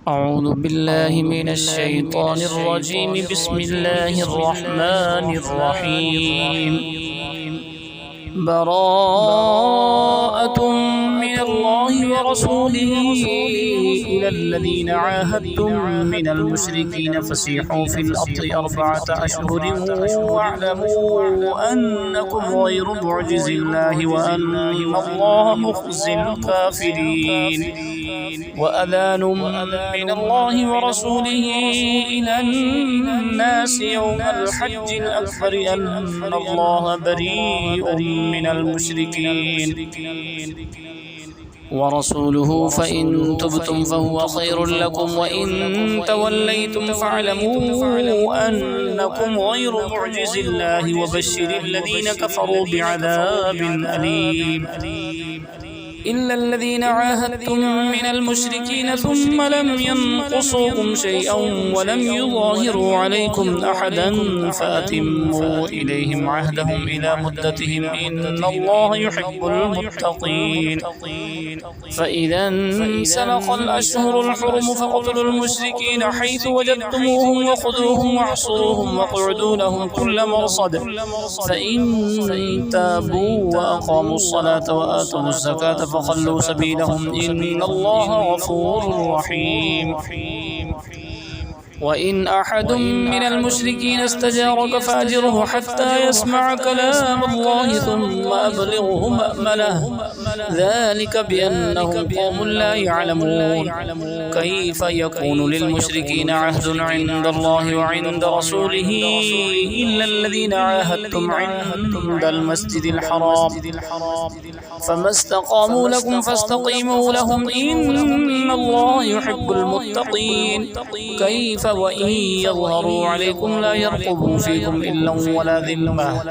أعوذ بالله من الشيطان الرجيم. بسم الله الرحمن الرحيم. براءة من الله ورسوله إلى الذين عاهدتم من المشركين فسيحوا في الأرض 4 أشهر واعلموا أنكم غير معجز الله وأن الله مخزي الكافرين. وأذان من الله ورسوله إلى الناس يوم الحج الأكبر أن الله بريء من المشركين ورسوله فإن تبتم فهو خير لكم وإن توليتم فاعلموا أنكم غير معجز الله وبشر الذين كفروا بعذاب أليم. إلا الذين عاهدتم من المشركين ثم لم ينقصوكم شيئا ولم يظاهروا عليكم أحدا فأتموا إليهم عهدهم إلى مدتهم إن الله يحب المتقين. فإذا انسلخ الأشهر الحرم فاقتلوا المشركين حيث وجدتموهم وخذوهم واحصروهم واقعدوا لهم كل مرصد فإن تابوا وأقاموا الصلاة وآتوا الزكاة فخلوا سبيلهم إن الله غفور رحيم. وإن أحد من المشركين استجارك فأجره حتى يسمع كلام الله ثم أبلغه مأمنه ذلك بأنهم قوم لا يعلمون. كيف يكون للمشركين عهد عند الله وعند رسوله إلا الذين عاهدتم عند المسجد الحرام فما استقاموا لكم فاستقيموا لهم إن الله يحب المتقين. كيف وإن يظهروا عليكم لا يرقبوا فيكم إلا ولا ذمة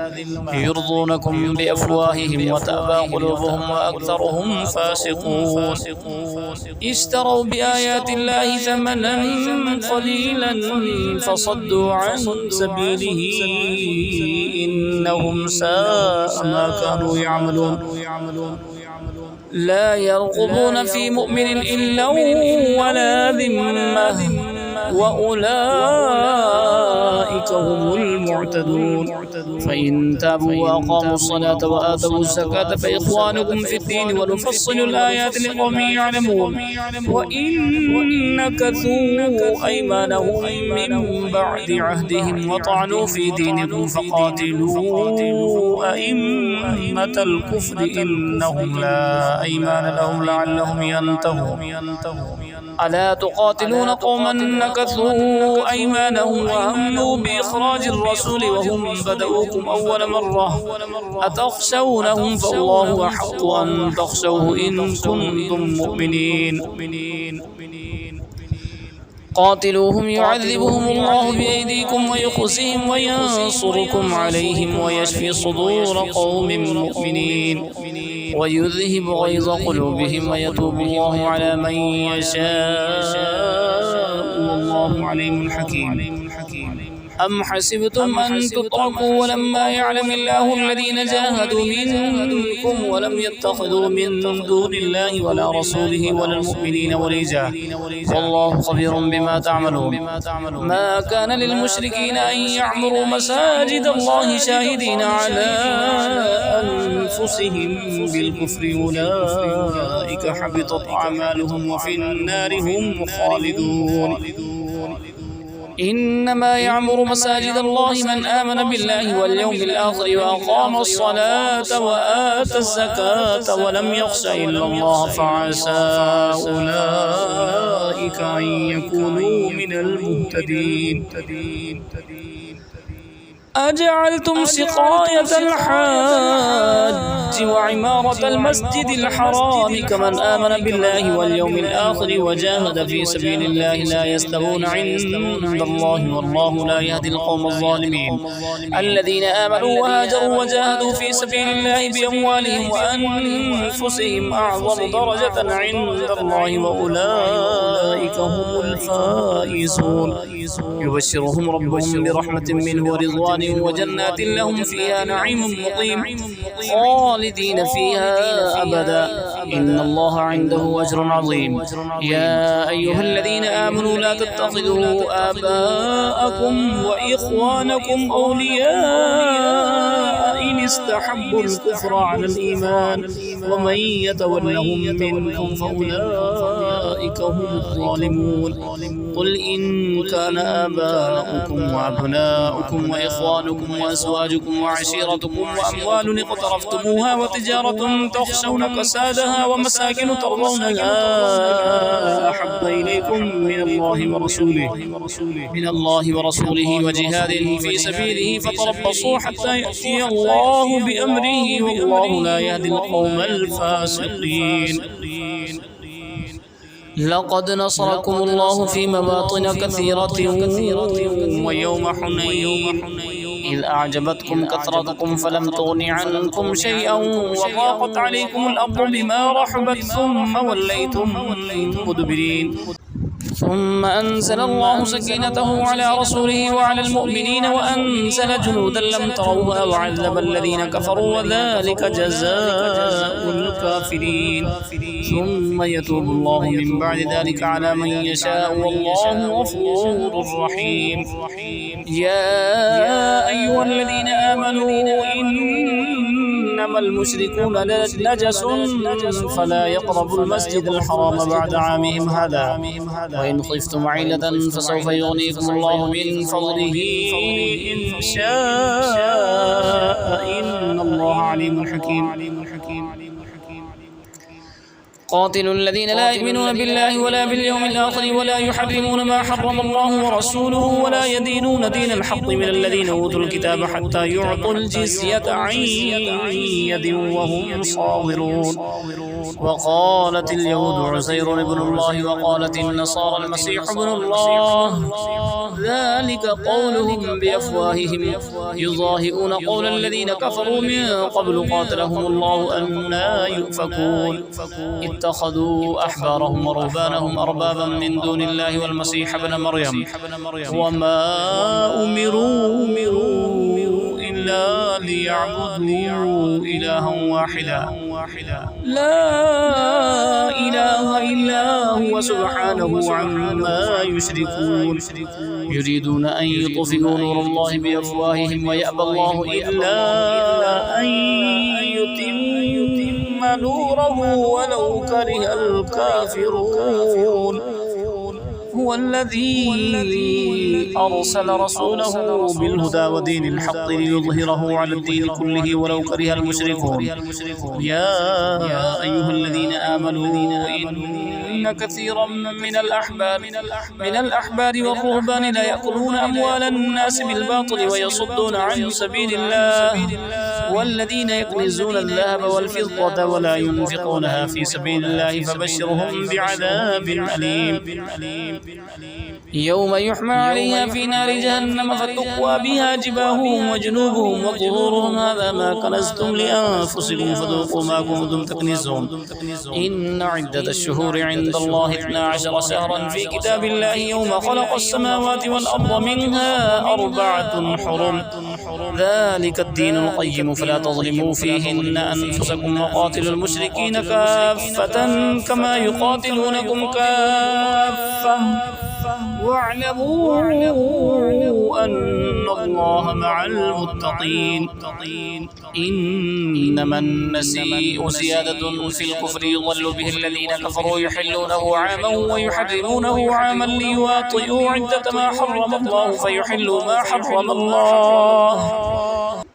يرضونكم بأفواههم وتأبى قلوبهم وأكثرهم فاسقون. اشتروا بآيات الله ثمنا قليلا فصدوا عن سبيله إنهم ساء ما كانوا يعملون. لا يرقبون في مؤمن إلا ولا ذمة وأولئك هم المعتدون. فإن تابوا وأقاموا الصلاة وآتوا الزكاة فإخوانكم في الدين ونفصل الآيات لقوم يعلمون. وإن نكثوا أيمانهم من بعد عهدهم وطعنوا في دينكم فقاتلوا أئمة الكفر إنهم لا أيمان لهم لعلهم ينتهون. ألا تقاتلون قوما نكثوا أيمانهم وهموا بإخراج الرسول وهم بدؤوكم أول مرة أتخشونهم فالله أحق أن تخشوه إن كنتم مؤمنين. قاتلوهم يعذبهم الله بأيديكم ويخزيهم وينصركم عليهم ويشفي صدور قوم مؤمنين ويذهب غيظ قلوبهم ويتوب الله على من يشاء والله عليم حكيم. أم حسبتم أن تتركوا ولما يعلم الله الذين جاهدوا منكم ولم يتخذوا من دون الله ولا رسوله ولا المؤمنين وليجا والله خبير بما تعملون. ما كان للمشركين أن يعمروا مساجد الله شاهدين على أنفسهم بالكفر أولئك حبطت أعمالهم وفي النار هم خالدون. إنما يعمر مساجد الله من آمن بالله واليوم الآخر وأقام الصلاة وآتى الزكاة ولم يخش إلا الله فعسى أولئك أن يكونوا من المهتدين. أجعلتم سقاية الحاج وعمارة المسجد الحرام كمن آمن بالله واليوم الآخر وجاهد في سبيل الله لا يستوون عند الله والله لا يهدي القوم الظالمين. الذين آمنوا وهاجروا وجاهدوا في سبيل الله بأموالهم وأنفسهم أعظم درجة عند الله وأولئك هم الفائزون. يبشرهم ربهم برحمة منه ورضوان ورضوان وجنات لهم فيها نعيم مقيم خالدين فيها أبدا إن الله عنده أجر عظيم. يا أيها الذين آمنوا لا تتخذوا آباءكم وإخوانكم أولياء إن استحبوا الكفر على الإيمان ومن يتولهم منكم فأولئك هم الظالمون. قل إن كان آباؤكم وأبناؤكم وإخوانكم وأزواجكم وعشيرتكم وأموال اقترفتموها وتجارة تخشون كسادها ومساكن ترضونها أحب إليكم من الله ورسوله وجهاد في سبيله فتربصوا حتى يأتي الله بأمره والله لا يهدي القوم الفاسقين. لقد نصركم الله في مواطن كثيرة ويوم حنين إذ أعجبتكم كثرتكم فلم تغن عنكم شيئا وضاقت عليكم الأرض بما رحبت ثم وليتم مدبرين. ثم أنزل الله سكينته على رسوله وعلى المؤمنين وأنزل جنودا لم تروها وعذب الذين كفروا وذلك جزاء الكافرين. ثم يتوب الله من بعد ذلك على من يشاء والله غفور رحيم. يا أيها الذين آمنوا إنما المشركون نجس فلا يقربوا المسجد الحرام بعد عامهم هذا وإن خفتم عيلة فسوف يغنيكم الله من فضله إن شاء إن الله عليم حكيم. قاتلوا الذين لا يؤمنون بالله ولا باليوم الآخر ولا يحرمون ما حرم الله ورسوله ولا يدينون دين الحق من الذين أوتوا الكتاب حتى يعطوا الجزية عن يد وهم صاغرون. وقالت اليهود عزير ابن الله وقالت النصارى المسيح ابن الله ذلك قولهم بأفواههم يضاهئون قول الذين كفروا من قبل قاتلهم الله أنى يؤفكون. اتخذوا أحبارهم ورهبانهم أربابا من دون الله والمسيح ابن مريم وما أمروا إلا ليعبدوا إلها واحدا لا إله إلا هو سبحانه عما يشركون. يريدون أن يطفئوا نور الله بأفواههم ويأبى الله إلا أن يتم نوره ولو كره الكافرون. هو الذي أرسل رسوله بالهدى ودين الحق ليظهره على الدين كله ولو كره المشركون. يا أيها الذين آمنوا إن كثيرا من الأحبار والرهبان لا يأكلون أموال الناس بالباطل ويصدون عن سبيل الله والذين يكنزون الذهب والفضة ولا ينفقونها في سبيل الله فبشرهم بعذاب أليم. يوم يحمى عليها في نار جهنم فتقوى بها جباههم وجنوبهم وظهورهم هذا ما كنزتم لأنفسكم فذوقوا ما كنتم تكنزون. إن عدة الشهور عند الله 12 شهرا في كتاب الله يوم خلق السماوات والأرض منها 4 حرم ذلك الدين القيم فلا تظلموا فيهن أنفسكم وقاتلوا المشركين كافة كما يقاتلونكم كافة واعلموا أن الله مع المتقين. إنما النسيء زيادة في الكفر يضل به الذين كفروا يحلونه عاما ويحرمونه عاما ليواطئوا عدة ما حرم الله فيحلوا ما حرم الله.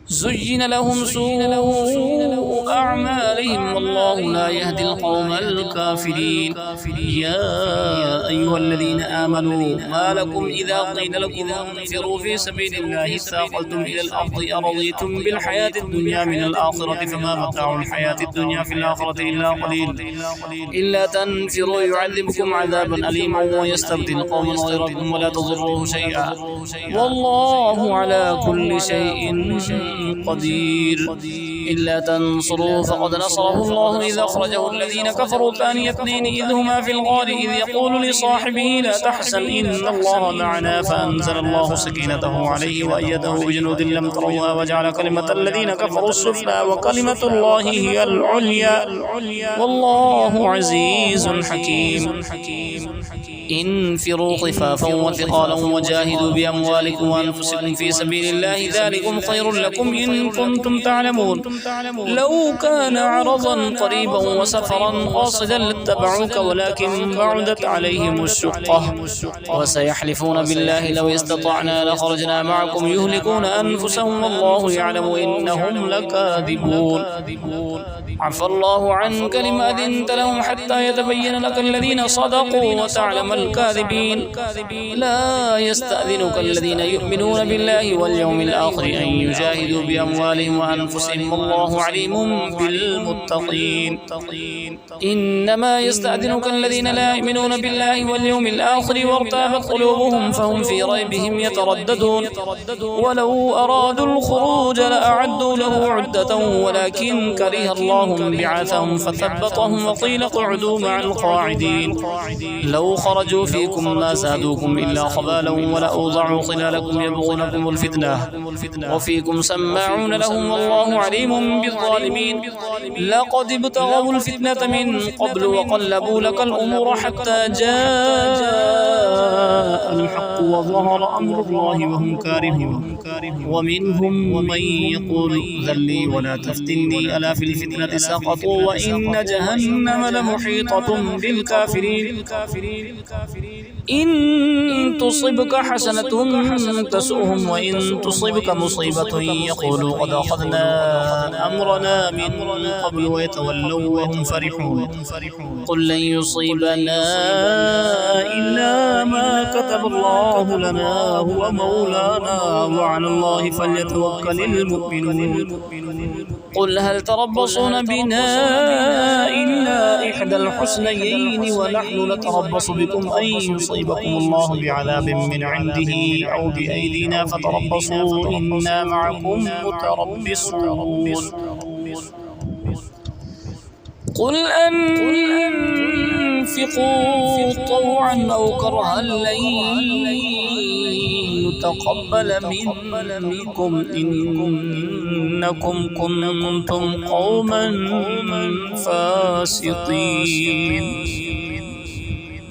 زين لهم سوء أعمالهم والله لا يهدي القوم الكافرين. يا أيها الذين آمنوا ما لكم إذا قيل لكم انفروا في سبيل الله اثاقلتم إلى الأرض أرضيتم بالحياة الدنيا من الآخرة فما متاع الحياة الدنيا في الآخرة إلا قليل. إلا تنفروا يعذبكم عذابا أليما ويستبدل قوما غيركم ولا تضروه شيئا والله على كل شيء قدير إلا تنصروه فقد نصره الله إذ أخرجه الذين كفروا ثاني اثنين إذ هما في الغار إذ يقول لصاحبه لا تحزن إن الله معنا فأنزل الله سكينته عليه وأيده بجنود لم تروها وجعل كلمة الذين كفروا السفلى وكلمة الله هي العليا والله عزيز حكيم انفروا خفافا وثقالا وجاهدوا بأموالكم وأنفسكم في سبيل الله ذلكم خير لكم إن كنتم تعلمون لو كان عرضا قريبا وسفرا قاصدا لاتبعوك ولكن بعدت عليهم الشقة وسيحلفون بالله لو استطعنا لخرجنا معكم يهلكون أنفسهم والله يعلم إنهم لكاذبون عفى الله عنك لما أذنت لهم حتى يتبين لك الذين صدقوا وتعلم الكاذبين لا يستأذنك الذين يؤمنون بالله واليوم الآخر أن يجاهدوا بأموالهم وأنفسهم والله عليم بالمتقين إنما يستأذنك الذين لا يؤمنون بالله واليوم الآخر وارتابت قلوبهم فهم في ريبهم يترددون ولو أرادوا الخروج لأعدوا له عدة ولكن كره الله بعثهم فثبطهم وقيل اقعدوا مع القاعدين لو خرجوا فيكم ما زادوكم إلا خبالا ولأوضعوا خلالكم يبغونكم الفتنة وفيكم سماعون لهم والله عليم بالظالمين لقد ابتغوا الفتنة من قبل وقلبوا لك الأمور حتى جاء الحق وظهر أمر الله وهم كارهون ومنهم من يقول ذلي ولا تفتني ألا في الفتنة سقطوا وإن جهنم لمحيطة بالكافرين إن تصبك حسنة تسؤهم وإن تصبك مصيبة يقولوا قد أخذنا أمرنا من قبل ويتولوا وهم فرحون قل لن يصيبنا إلا ما كتب الله لنا هو مولانا وعلى الله فليتوكل المؤمنون قل هل تربصون بنا إلا إحدى الحسنيين ونحن نتربص بكم أن يصيبكم الله بعذاب من عنده أو بأيدينا فتربصوا إنا معكم متربصون قل أنفقوا طوعا أو كرها لن يتقبل منكم إنكم كنتم قوما فاسقين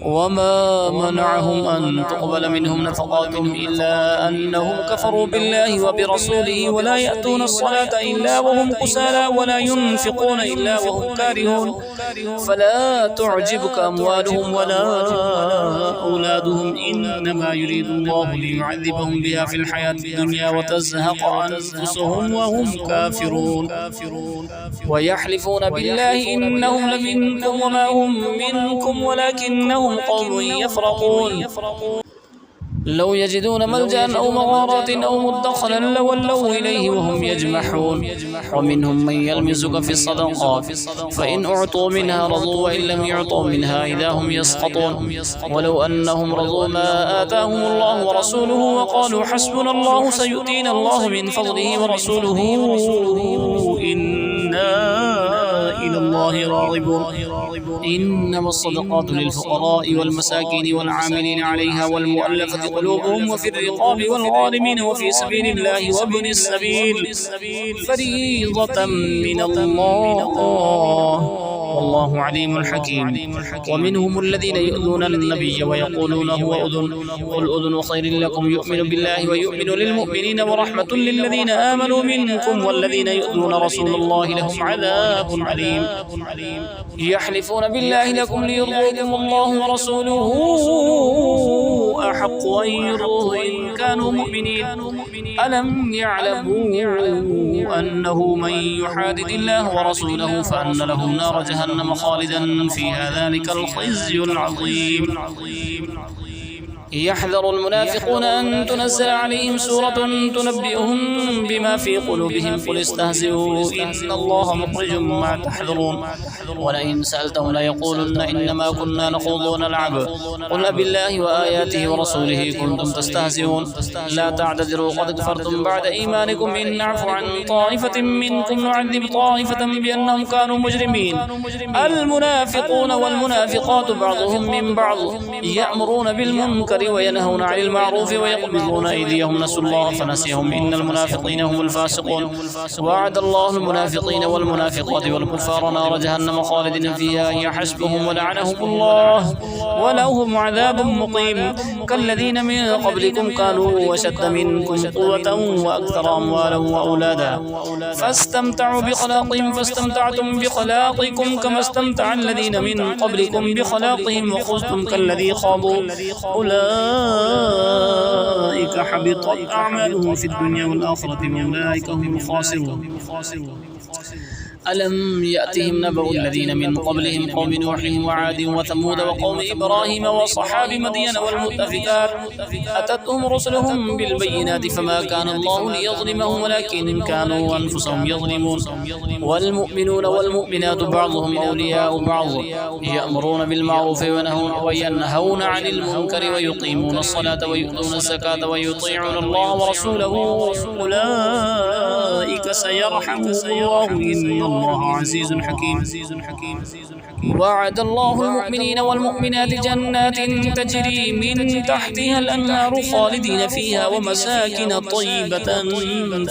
وما منعهم أن تقبل منهم نفقاتهم إلا أنهم كفروا بالله وبرسوله ولا يأتون الصلاة إلا وهم كسالى ولا ينفقون إلا وهم كارهون فلا تعجبك أموالهم ولا أولادهم إنما يريد الله ليعذبهم بها في الحياة الدنيا وتزهق أنفسهم وهم كافرون ويحلفون بالله إنهم لمنكم وما هم منكم ولكنهم قوم يفرقون لو يجدون ملجأ أو مغارات أو مدخلا لولوا إليه وهم يجمحون ومنهم من يلمزك في الصدقات فإن أعطوا منها رضوا وإن لم يعطوا منها إذا هم يسقطون ولو أنهم رضوا ما آتاهم الله ورسوله وقالوا حسبنا الله سيؤتينا الله من فضله ورسوله إنا إلى الله راغبون إنما الصدقات للفقراء والمساكين والعاملين عليها والمؤلفة قلوبهم وفي الرقاب والغارمين وفي سبيل الله وابن السبيل فريضة من الله والله عليم حكيم ومنهم الذين يؤذون النبي ويقولون هو أذن قل أذن خير لكم يؤمن بالله ويؤمن للمؤمنين ورحمة للذين آمنوا منكم والذين يؤذون رسول الله لهم عذاب عليم يحلفون بالله لكم ليرضوكم الله ورسوله أحق أن يرضوه إن كانوا مؤمنين ألم يعلموا أنه من يحادد الله ورسوله فأن له نار جهنم خالدا فيها ذلك الخزي العظيم يحذر المنافقون أن تنزل عليهم سورة تنبئهم بما في قلوبهم قل استهزئوا إن الله مخرج ما تحذرون ولئن سألتهم ليقولن إنما كنا نخوض ونلعب قل أبالله وآياته ورسوله كنتم تستهزئون لا تعتذروا قد كفرتم بعد إيمانكم إن نعفو عن طائفة منكم نعذب طائفة بأنهم كانوا مجرمين المنافقون والمنافقات بعضهم من بعض يأمرون بالمنكر وينهون عن المعروف ويقبضون أيديهم نسوا الله فنسيهم إن المنافقين هم الفاسقون وعد الله المنافقين والمنافقات والكفار نار جهنم خالدين فيها هي حسبهم ولعنهم الله ولهم عذاب مقيم كالذين من قبلكم كانوا أشد منكم قوة وأكثر أموالا وأولادا فاستمتعوا بخلاقهم فاستمتعتم بخلاقكم كما استمتع الذين من قبلكم بخلاقهم وخذتم كالذي خاضوا أولئك حبطت أعمالهم في الدنيا والآخرة وأولئك هم الخاسرون ألم يأتهم نبأ الذين من قبلهم قوم نوح وعاد وثمود وقوم إبراهيم وصحاب مدين والمؤتفكات أتتهم رسلهم بالبينات فما كان الله ليظلمهم ولكن كانوا أنفسهم يظلمون والمؤمنون والمؤمنات بعضهم أولياء بعض يأمرون بالمعروف وينهون عن المنكر ويقيمون الصلاة ويؤتون الزكاة ويطيعون الله ورسوله أولئك سيرحمهم الله إن الله عزيز حكيم وعد الله المؤمنين والمؤمنات جنات تجري من تحتها الأنهار خالدين فيها ومساكن طيبة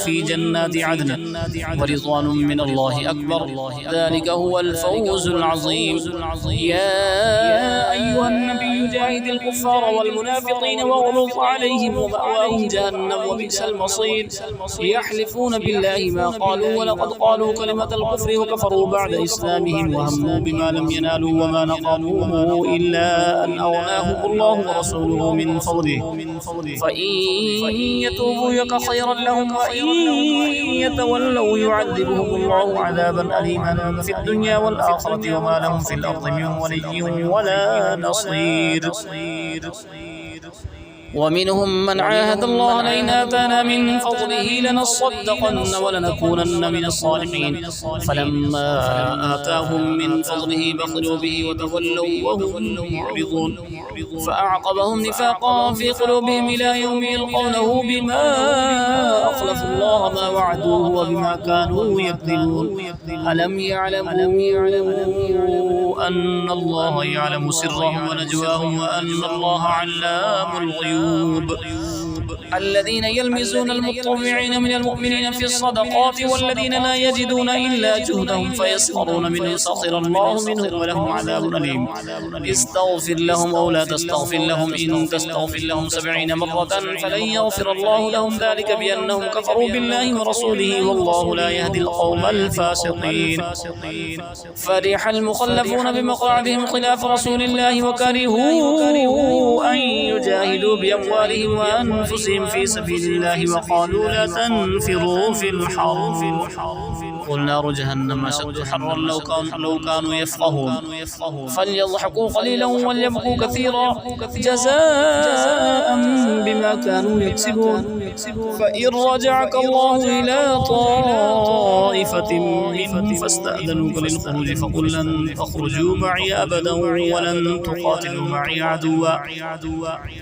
في جنات عدن ورضوان من الله أكبر ذلك هو الفوز العظيم يا أيها النبي جاهد الكفار والمنافقين واغلظ عليهم ومأواهم جهنم وبئس المصير يحلفون بالله ما قالوا ولقد قالوا كلمة الكفر وكفروا بعد إسلامهم وهموا بما لم ينالوا وما نقموا إلا أن أغناهم الله ورسوله من فضله فإن يتوبوا يك خيرا لهم وإن يتولوا يعذبهم الله عذابا أليما في الدنيا والآخرة وما لهم في الأرض من ولي ولا نصير ومنهم من عاهد الله لئن آتانا من فضله لنصدقن ولنكونن من الصالحين فلما آتاهم من فضله بخلوا به وتولوا وهم معرضون فأعقبهم نفاقا في قلوبهم إلى يوم يلقونه بما أخلفوا الله ما وعدوه وبما كانوا يكذبون ألم يعلموا أن الله يعلم سرهم ونجواهم وأن الله علام الغيوب الذين يلمزون المطوعين من المؤمنين في الصدقات والذين لا يجدون إلا جهدهم فيسخرون منه سخر الله منهم ولهم عذاب أليم استغفر لهم أو لا تستغفر لهم إن تستغفر لهم 70 مرة فلن يغفر الله لهم ذلك بأنهم كفروا بالله ورسوله والله لا يهدي القوم الفاسقين فرح المخلفون بمقاعدهم خلاف رسول الله وكرهوا أن يجاهدوا بأموالهم وأنفسهم في سبيل الله وقالوا لا تنفروا في الحر قل نار جهنم أشد حرا لو كانوا يفقهون فليضحكوا قليلا وليبكوا كثيرا جزاء بما كانوا يكسبون فإن رجعك الله إلى طائفة منهم فاستأذنوك للخروج فقل لن تخرجوا معي أبدا ولن تقاتلوا معي عدوا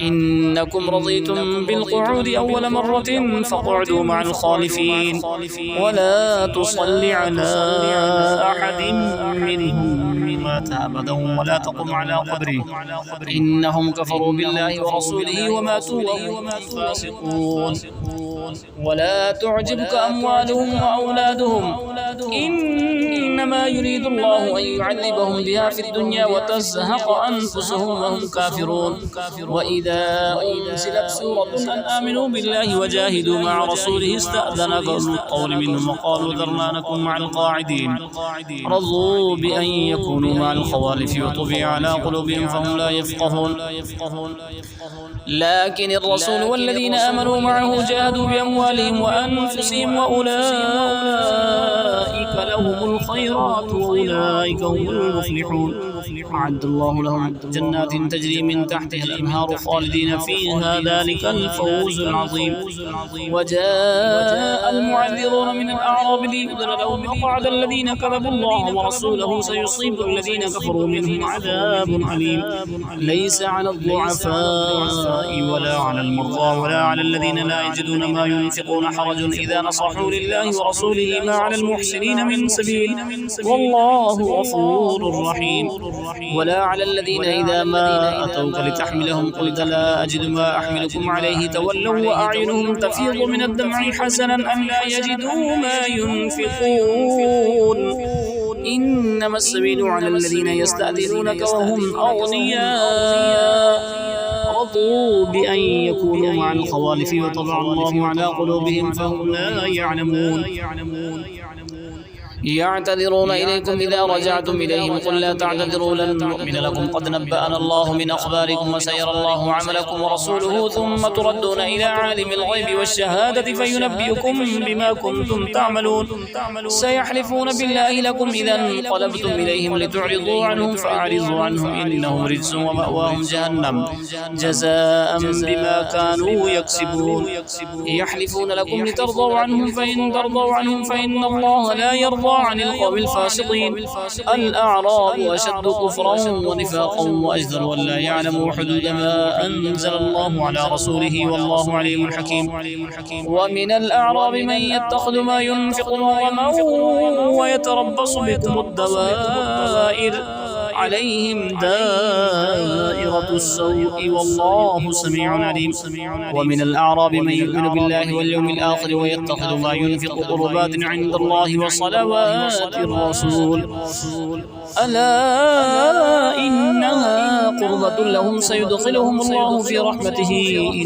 إنكم رضيتم بالقعود أول مرة فاقعدوا مع الخالفين ولا تصل على أحد منهم مات أبدا ولا تقم على قبره إنهم كفروا بالله ورسوله وماتوا وهم فاسقون ولا تعجبك أموالهم وأولادهم إنما يريد الله أن يعذبهم بها في الدنيا وتزهق أنفسهم وهم كافرون وإذا أنزلت سورة أن آمنوا بالله وجاهدوا مع رسوله استأذنك أولو الطول منهم وقالوا ذرنا نكن مع القاعدين رضوا بأن يكونوا مع الخوالف وطبع على قلوبهم فهم لا يفقهون لكن الرسول والذين آمنوا معه جاهدوا بأموالهم وأنفسهم وأولئك لهم الخيرات وأولئك هم المفلحون أعد الله لهم جنات تجري من تحتها الأنهار خالدين فيها ذلك الفوز العظيم. وجاء المعذرون من الأعراب ليؤذن لهم وقعد الذين كذبوا الله ورسوله سيصيب الذين كفروا منهم عذاب عليم. ليس على الضعفاء ولا على المرضى ولا على الذين لا يجدون ما ينفقون حرج إذا نصحوا لله ورسوله ما على المحسنين من سبيل والله غفور رحيم. ولا على الذين إذا ما أتوك لتحملهم قلت لا أجد ما أحملكم عليه تولوا وأعينهم تفيض من الدمع حزنا أن لا يجدوا ما ينفقون. إنما السبيل على الذين يستأذنونك وهم أغنياء رضوا بأن يكونوا مع الخوالف وطبع الله على قلوبهم فهم لا يعلمون. يعتذرون إليكم إذا رجعتم إليهم قل لا تعتذروا لن نؤمن لكم قد نبأنا الله من أخباركم وسيرى الله عملكم ورسوله ثم تردون إلى عالم الغيب والشهادة فينبئكم بما كنتم تعملون. سيحلفون بالله لكم إذا انقلبتم إليهم لتعرضوا عنهم فأعرضوا عنهم إنهم رجس ومأواهم جهنم جزاء بما كانوا يكسبون. يحلفون لكم لترضوا عنهم فإن ترضوا عنهم فإن الله لا يرضى عن القوم الفاسقين. الأعراب أشد كفرا ونفاقا وأجدر ولا يعلموا حدود ما أنزل الله على رسوله والله عليم حكيم. ومن الأعراب من يتخذ ما ينفق مغرما ويتربص بكم الدوائر عليهم دائرة السوء والله سميع عليم. ومن الأعراب من يؤمن بالله واليوم الآخر ويتخذ ما ينفق قربات عند الله وصلوات الرسول ألا إنها قربة لهم سيدخلهم الله في رحمته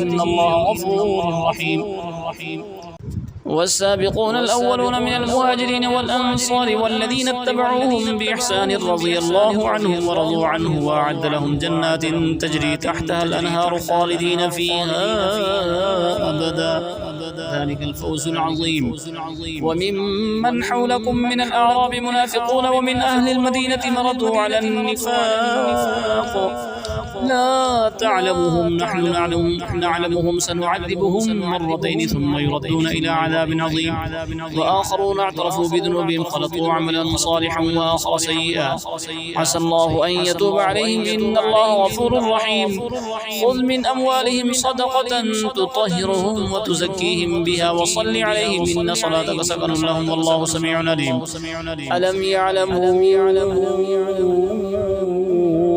إن الله غفور رحيم. والسابقون الأولون من المهاجرين والأنصار والذين اتبعوهم بإحسان رضي الله عنهم ورضوا عنه وأعد لهم جنات تجري تحتها الأنهار خالدين فيها أبدا ذلك الفوز العظيم. وممن حولكم من الأعراب منافقون ومن أهل المدينة مرضوا على النفاق لا تعلمهم نحن نعلمهم سنعذبهم مرتين ثم يردون إلى عذاب عظيم. وآخرون اعترفوا بذنوبهم خلطوا عملا صالحا وآخر سيئا عسى الله أن يتوب عليهم إن الله غفور رحيم. خذ من أموالهم صدقة تطهرهم وتزكيهم بها وصل عليهم إن صلاتك سكن لهم والله سميع عليم. ألم يعلموا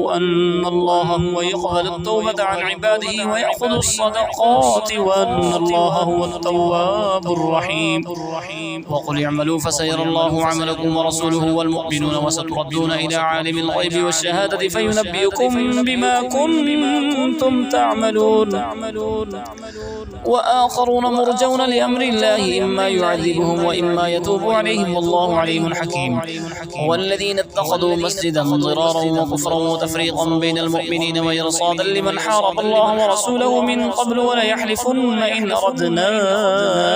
أن الله هو يقبل التوبة عن عباده ويأخذ الصدقات وأن الله هو التواب الرحيم. وقل اعملوا فسيرى الله عملكم ورسوله والمؤمنون وستردون إلى عالم الغيب والشهادة فينبئكم بما كنتم تعملون. وآخرون مرجون لأمر الله إما يعذبهم وإما يتوب عليهم والله عليم حكيم. والذين اتخذوا مسجدا ضرارا وكفرا وتفريقا بين المؤمنين وإرصادا لمن حارب الله ورسوله من قبل وليحلفن إن أردنا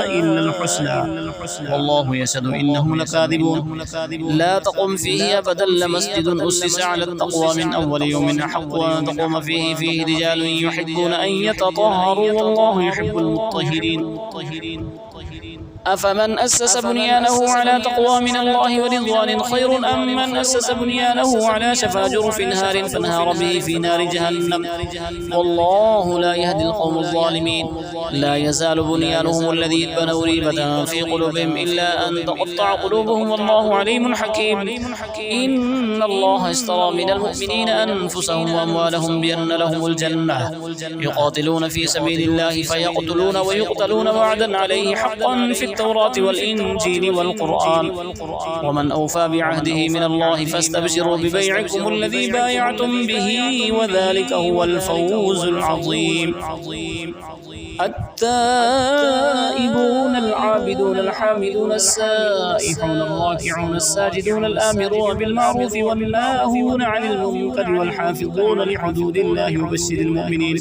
إلا الحسنى والله يشهد إنهم لكاذبون. لا تقم فيه أبدا لمسجد أسس على التقوى من أول يوم أحق أن تقوم فيه رجال يحبون أن يتطهروا والله يحب المطهرين. أفمن أسس بنيانه على تقوى من الله ورضوان خير أم من أسس بنيانه على شفا جرف نهار فانهار به في نار جهنم والله لا يهدي القوم الظالمين. لا يزال بنيانهم الذي بنوا ريبة في قلوبهم إلا أن تقطع قلوبهم والله عليم حكيم. إن الله اشترى من المؤمنين أنفسهم وأموالهم بأن لهم الجنة يقاتلون في سبيل الله فيقتلون ويقتلون وعدا عليه حقا في التوراة والإنجيل والقرآن ومن أوفى بعهده من الله فاستبشروا ببيعكم الذي بايعتم به وذلك هو الفوز العظيم. التائبون العابدون الحامدون السائحون الراكعون الساجدون الآمرون بالمعروف والناهون عن المنكر والحافظون لحدود الله وبشر المؤمنين.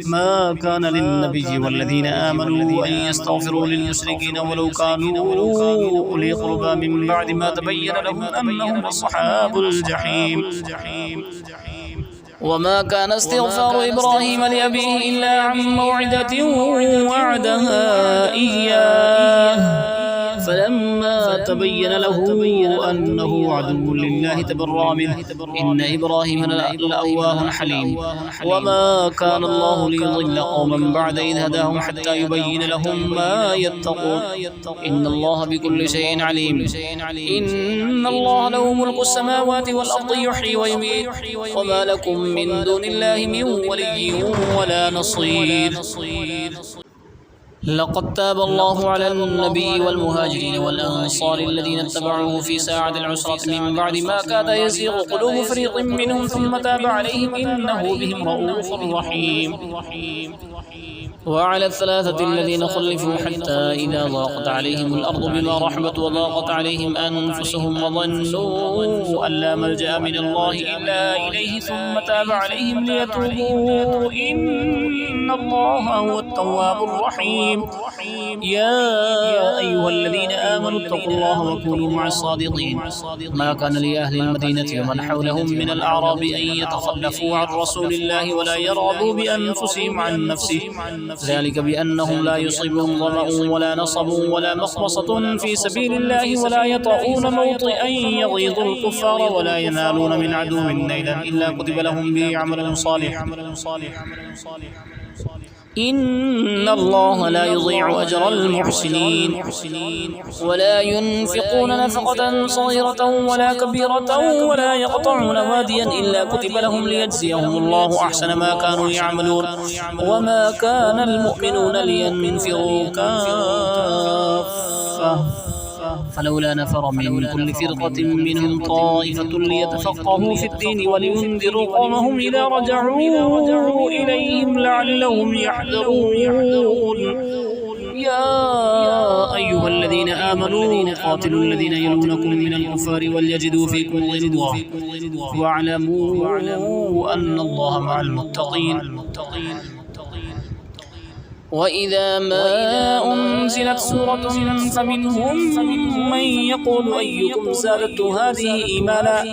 ما كان للنبي والذين آمنوا أن يستغفروا يغفر للمشركين ولو كانوا أولي قربى من بعد ما تبين لهم أنهم أصحاب الجحيم. وما كان استغفار إبراهيم لأبيه إلا عن موعدة وعدها إياه فلما تبين له أنه عدو لله تبرأ منه إن إبراهيم لأواه حليم. وما كان الله ليضل قوما بعد إذ هداهم حتى يبين لهم ما يتقون إن الله بكل شيء عليم. إن الله له ملك السماوات والأرض يحيي ويميت وما لكم من دون الله من ولي ولا نصير. لقد تاب الله على النبي والمهاجرين والأنصار الذين اتبعوه في ساعة العسرة من بعد ما كاد يزيغ قلوب فريق منهم ثم تاب عليهم إنه بهم رؤوف رحيم. وعلى الثلاثة الذين خلفوا حتى إذا ضاقت عليهم الأرض بما رحبت وضاقت عليهم أنفسهم وظنوا أن لا ملجأ من الله إلا إليه ثم تاب عليهم ليتوبوا إن الله هو التواب الرحيم. يا أيها الذين آمنوا اتقوا الله وكونوا مع الصادقين. ما كان لأهل المدينة ومن حولهم من الأعراب أن يتخلفوا عن رسول الله ولا يرغبوا بأنفسهم عن نفسه ذلك بأنهم لا يصيبهم ظمأ ولا نصب ولا مخمصة في سبيل الله ولا يطؤون موطئا يغيظ الكفار ولا ينالون من عدو نيلا إلا كتب لهم به عمل صالح إن الله لا يضيع أجر المحسنين. ولا ينفقون نفقة صغيرة ولا كبيرة ولا يقطعون واديا إلا كتب لهم ليجزيهم الله أحسن ما كانوا يعملون. وما كان المؤمنون لينفروا كافة فلولا نفر من كل فرقة منهم طائفة ليتفقهوا في الدين ولينذروا قومهم إذا رجعوا إليهم لعلهم يحذرون. يا أيها الذين آمنوا قاتلوا الذين يلونكم من الكفار وليجدوا فيكم غلظة واعلموا أن الله مع المتقين. وإذا ما أنزلت سورة فمنهم من يقول أيكم زادته هذه إيمانا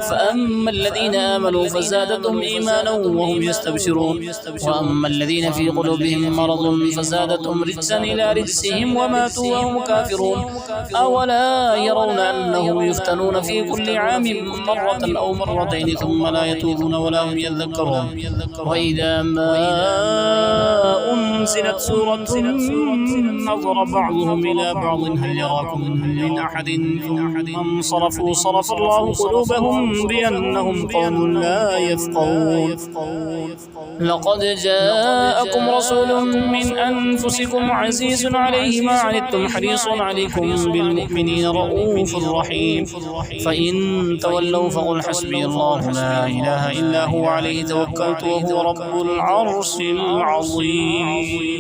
فأما الذين آمنوا فزادتهم إيمانا وهم يستبشرون وأما الذين في قلوبهم مرض فزادتهم رجسا إلى رجسهم وماتوا وهم كافرون. أولا يرون أنهم يفتنون في كل عام مرة أو مرتين ثم لا يتوبون ولا هم يذكرون. وإذا ما أنزلت سورة نظر بعضهم إلى بعض هل يراكم من أحد ثم انصرفوا صرف الله قلوبهم بأنهم قوم لا يفقهون. لقد جاءكم رسول من أنفسكم عزيز عليه ما عنتم حريص عليكم بالمؤمنين رؤوف رحيم. فإن تولوا فقل حسبي الله لا إله إلا هو عليه توكلت وهو رب العرش العظيم.